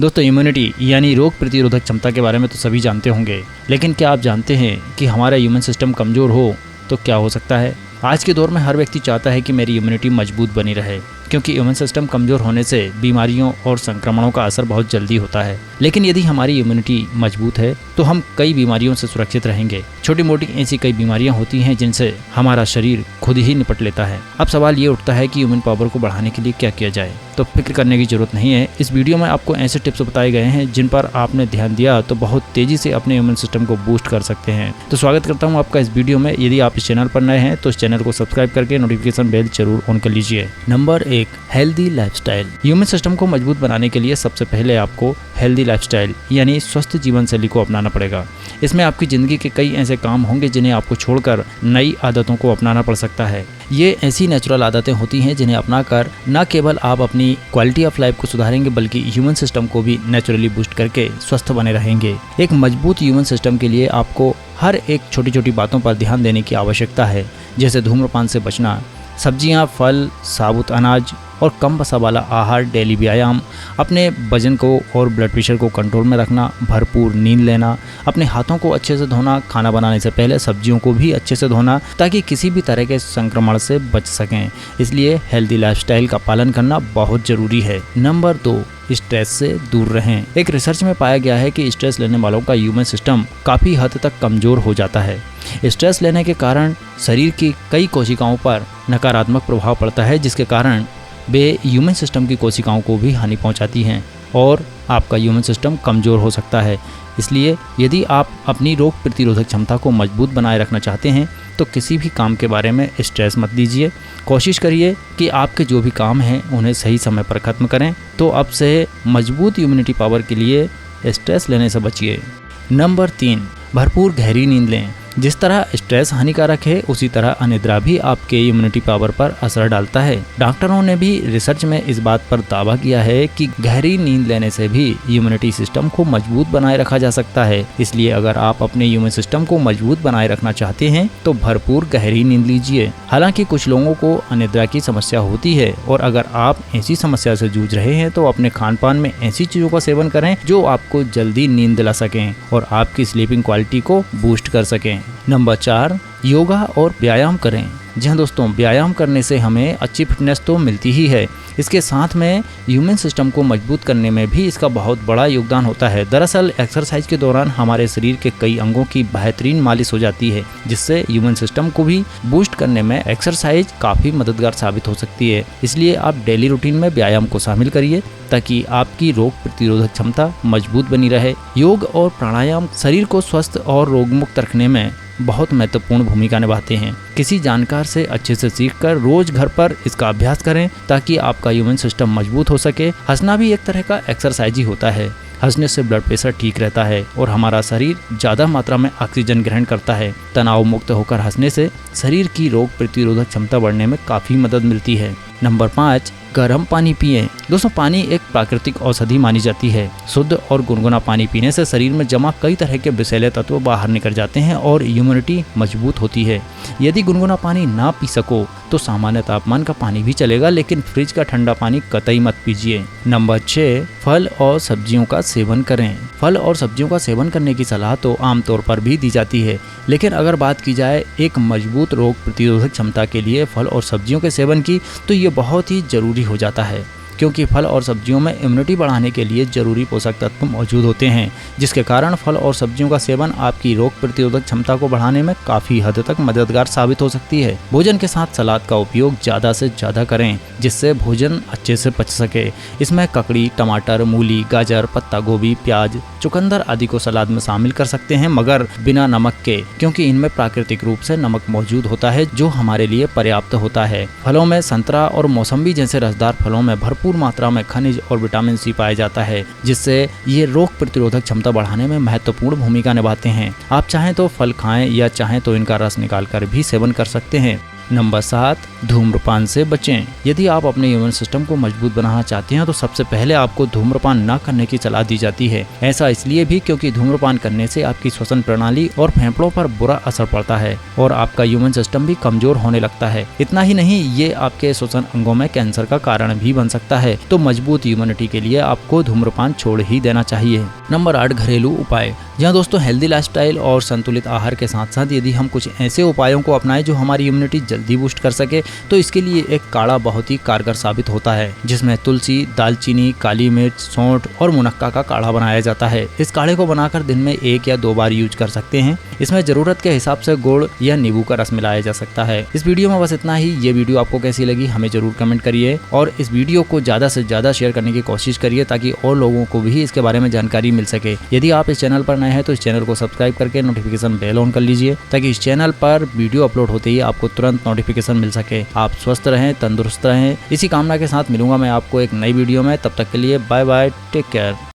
दोस्तों, इम्यूनिटी यानी रोग प्रतिरोधक क्षमता के बारे में तो सभी जानते होंगे, लेकिन क्या आप जानते हैं कि हमारा ह्यूमन सिस्टम कमज़ोर हो तो क्या हो सकता है। आज के दौर में हर व्यक्ति चाहता है कि मेरी इम्यूनिटी मजबूत बनी रहे, क्योंकि इम्यून सिस्टम कमज़ोर होने से बीमारियों और संक्रमणों का असर बहुत जल्दी होता है। लेकिन यदि हमारी इम्यूनिटी मजबूत है तो हम कई बीमारियों से सुरक्षित रहेंगे। छोटी मोटी ऐसी कई बीमारियां होती हैं जिनसे हमारा शरीर खुद ही निपट लेता है। अब सवाल ये उठता है कि इम्यून पावर को बढ़ाने के लिए क्या किया जाए। तो फिक्र करने की जरूरत नहीं है। इस वीडियो में आपको ऐसे टिप्स बताए गए हैं जिन पर आपने ध्यान दिया तो बहुत तेजी से अपने इम्यून सिस्टम को बूस्ट कर सकते हैं। तो स्वागत करता हूँ आपका इस वीडियो में। यदि आप इस चैनल पर नए हैं तो इस चैनल को सब्सक्राइब करके नोटिफिकेशन बेल जरूर ऑन कर लीजिए। Number 1, healthy lifestyle. Human system को मजबूत बनाने के लिए सबसे पहले आपको हेल्दी लाइफस्टाइल यानी स्वस्थ जीवन शैली को अपनाना पड़ेगा। इसमें आपकी जिंदगी के कई ऐसे काम होंगे जिन्हें आपको छोड़कर नई आदतों को अपनाना पड़ सकता है। ये ऐसी नेचुरल आदतें होती हैं जिन्हें अपनाकर न केवल आप अपनी क्वालिटी ऑफ लाइफ को सुधारेंगे बल्कि ह्यूमन सिस्टम को भी नेचुरली बूस्ट करके स्वस्थ बने रहेंगे। एक मजबूत ह्यूमन सिस्टम के लिए आपको हर एक छोटी छोटी बातों पर ध्यान देने की आवश्यकता है, जैसे धूम्रपान से बचना, सब्जियां, फल, साबुत अनाज और कम वसा वाला आहार, डेली व्यायाम, अपने वजन को और ब्लड प्रेशर को कंट्रोल में रखना, भरपूर नींद लेना, अपने हाथों को अच्छे से धोना, खाना बनाने से पहले सब्जियों को भी अच्छे से धोना ताकि किसी भी तरह के संक्रमण से बच सकें। इसलिए हेल्दी लाइफस्टाइल का पालन करना बहुत जरूरी है। नंबर 2, स्ट्रेस से दूर रहें। एक रिसर्च में पाया गया है कि स्ट्रेस लेने वालों का ह्यूमन सिस्टम काफ़ी हद तक कमज़ोर हो जाता है। स्ट्रेस लेने के कारण शरीर की कई कोशिकाओं पर नकारात्मक प्रभाव पड़ता है, जिसके कारण वे ह्यूमन सिस्टम की कोशिकाओं को भी हानि पहुंचाती हैं और आपका ह्यूमन सिस्टम कमज़ोर हो सकता है। इसलिए यदि आप अपनी रोग प्रतिरोधक क्षमता को मजबूत बनाए रखना चाहते हैं तो किसी भी काम के बारे में स्ट्रेस मत लीजिए। कोशिश करिए कि आपके जो भी काम हैं उन्हें सही समय पर ख़त्म करें। तो अब से मजबूत इम्यूनिटी पावर के लिए स्ट्रेस लेने से बचिए। नंबर 3, भरपूर गहरी नींद लें। जिस तरह स्ट्रेस हानिकारक है उसी तरह अनिद्रा भी आपके इम्यूनिटी पावर पर असर डालता है। डॉक्टरों ने भी रिसर्च में इस बात पर दावा किया है कि गहरी नींद लेने से भी इम्यूनिटी सिस्टम को मजबूत बनाए रखा जा सकता है। इसलिए अगर आप अपने इम्यून सिस्टम को मजबूत बनाए रखना चाहते हैं तो भरपूर गहरी नींद लीजिए। हालांकि कुछ लोगों को अनिद्रा की समस्या होती है और अगर आप ऐसी समस्या से जूझ रहे हैं तो अपने खान पान में ऐसी चीजों का सेवन करें जो आपको जल्दी नींद दिला सकें और आपकी स्लीपिंग क्वालिटी को बूस्ट कर सकें। नंबर 4, योगा और व्यायाम करें। जी हाँ दोस्तों, व्यायाम करने से हमें अच्छी फिटनेस तो मिलती ही है, इसके साथ में ह्यूमन सिस्टम को मजबूत करने में भी इसका बहुत बड़ा योगदान होता है। दरअसल एक्सरसाइज के दौरान हमारे शरीर के कई अंगों की बेहतरीन मालिश हो जाती है, जिससे ह्यूमन सिस्टम को भी बूस्ट करने में एक्सरसाइज काफ़ी मददगार साबित हो सकती है। इसलिए आप डेली रूटीन में व्यायाम को शामिल करिए ताकि आपकी रोग प्रतिरोधक क्षमता मजबूत बनी रहे। योग और प्राणायाम शरीर को स्वस्थ और रोगमुक्त रखने में बहुत महत्वपूर्ण भूमिका निभाते हैं। किसी जानकार से अच्छे से सीखकर रोज घर पर इसका अभ्यास करें ताकि आपका ह्यूमन सिस्टम मजबूत हो सके। हंसना भी एक तरह का एक्सरसाइज ही होता है। हंसने से ब्लड प्रेशर ठीक रहता है और हमारा शरीर ज़्यादा मात्रा में ऑक्सीजन ग्रहण करता है। तनाव मुक्त होकर हंसने से शरीर की रोग प्रतिरोधक क्षमता बढ़ने में काफ़ी मदद मिलती है। नंबर 5, गर्म पानी पिएं। दोस्तों, पानी एक प्राकृतिक औषधि मानी जाती है। शुद्ध और गुनगुना पानी पीने से शरीर में जमा कई तरह के विषैले तत्व बाहर निकल जाते हैं और इम्यूनिटी मजबूत होती है। यदि गुनगुना पानी ना पी सको तो सामान्य तापमान का पानी भी चलेगा, लेकिन फ्रिज का ठंडा पानी कतई मत पीजिए। नंबर 6, फल और सब्जियों का सेवन करें। फल और सब्जियों का सेवन करने की सलाह तो आमतौर पर भी दी जाती है, लेकिन अगर बात की जाए एक मजबूत रोग प्रतिरोधक क्षमता के लिए फल और सब्जियों के सेवन की तो ये बहुत ही जरूरी हो जाता है, क्योंकि फल और सब्जियों में इम्यूनिटी बढ़ाने के लिए जरूरी पोषक तत्व मौजूद होते हैं, जिसके कारण फल और सब्जियों का सेवन आपकी रोग प्रतिरोधक क्षमता को बढ़ाने में काफ़ी हद तक मददगार साबित हो सकती है। भोजन के साथ सलाद का उपयोग ज़्यादा से ज़्यादा करें, जिससे भोजन अच्छे से पच सके। इसमें ककड़ी, टमाटर, मूली, गाजर, पत्ता गोभी, प्याज, चुकंदर आदि को सलाद में शामिल कर सकते हैं, मगर बिना नमक के, क्योंकि इनमें प्राकृतिक रूप से नमक मौजूद होता है जो हमारे लिए पर्याप्त होता है। फलों में संतरा और मौसम्बी जैसे रसदार फलों में भरपूर मात्रा में खनिज और विटामिन सी पाया जाता है, जिससे ये रोग प्रतिरोधक क्षमता बढ़ाने में महत्वपूर्ण भूमिका निभाते हैं। आप चाहें तो फल खाएं या चाहें तो इनका रस निकाल कर भी सेवन कर सकते हैं। नंबर 7, धूम्रपान से बचें। यदि आप अपने इम्यून सिस्टम को मजबूत बनाना चाहते हैं तो सबसे पहले आपको धूम्रपान न करने की सलाह दी जाती है। ऐसा इसलिए भी क्योंकि धूम्रपान करने से आपकी श्वसन प्रणाली और फेफड़ों पर बुरा असर पड़ता है और आपका इम्यून सिस्टम भी कमजोर होने लगता है। इतना ही नहीं, ये आपके श्वसन अंगों में कैंसर का कारण भी बन सकता है। तो मजबूत इम्यूनिटी के लिए आपको धूम्रपान छोड़ ही देना चाहिए। नंबर 8, घरेलू उपाय। जहाँ दोस्तों हेल्दी लाइफस्टाइल और संतुलित आहार के साथ साथ यदि हम कुछ ऐसे उपायों को अपनाएं जो हमारी इम्यूनिटी जल्दी बूस्ट कर सके तो इसके लिए एक काढ़ा बहुत ही कारगर साबित होता है, जिसमें तुलसी, दालचीनी, काली मिर्च, सौंठ और मुनक्का का काढ़ा बनाया जाता है। इस काढ़े को बनाकर दिन में 1 या 2 बार यूज कर सकते हैं। इसमें जरूरत के हिसाब से गुड़ या नींबू का रस मिलाया जा सकता है। इस वीडियो में बस इतना ही। ये वीडियो आपको कैसी लगी हमें जरूर कमेंट करिए और इस वीडियो को ज्यादा से ज्यादा शेयर करने की कोशिश करिए ताकि और लोगों को भी इसके बारे में जानकारी मिल सके। यदि आप इस चैनल पर नए हैं तो इस चैनल को सब्सक्राइब करके नोटिफिकेशन बेल ऑन कर लीजिए ताकि इस चैनल पर वीडियो अपलोड होते ही आपको तुरंत नोटिफिकेशन मिल सके। आप स्वस्थ रहें, तंदुरुस्त रहें, इसी कामना के साथ मिलूंगा मैं आपको एक नई वीडियो में। तब तक के लिए बाय बाय, टेक केयर।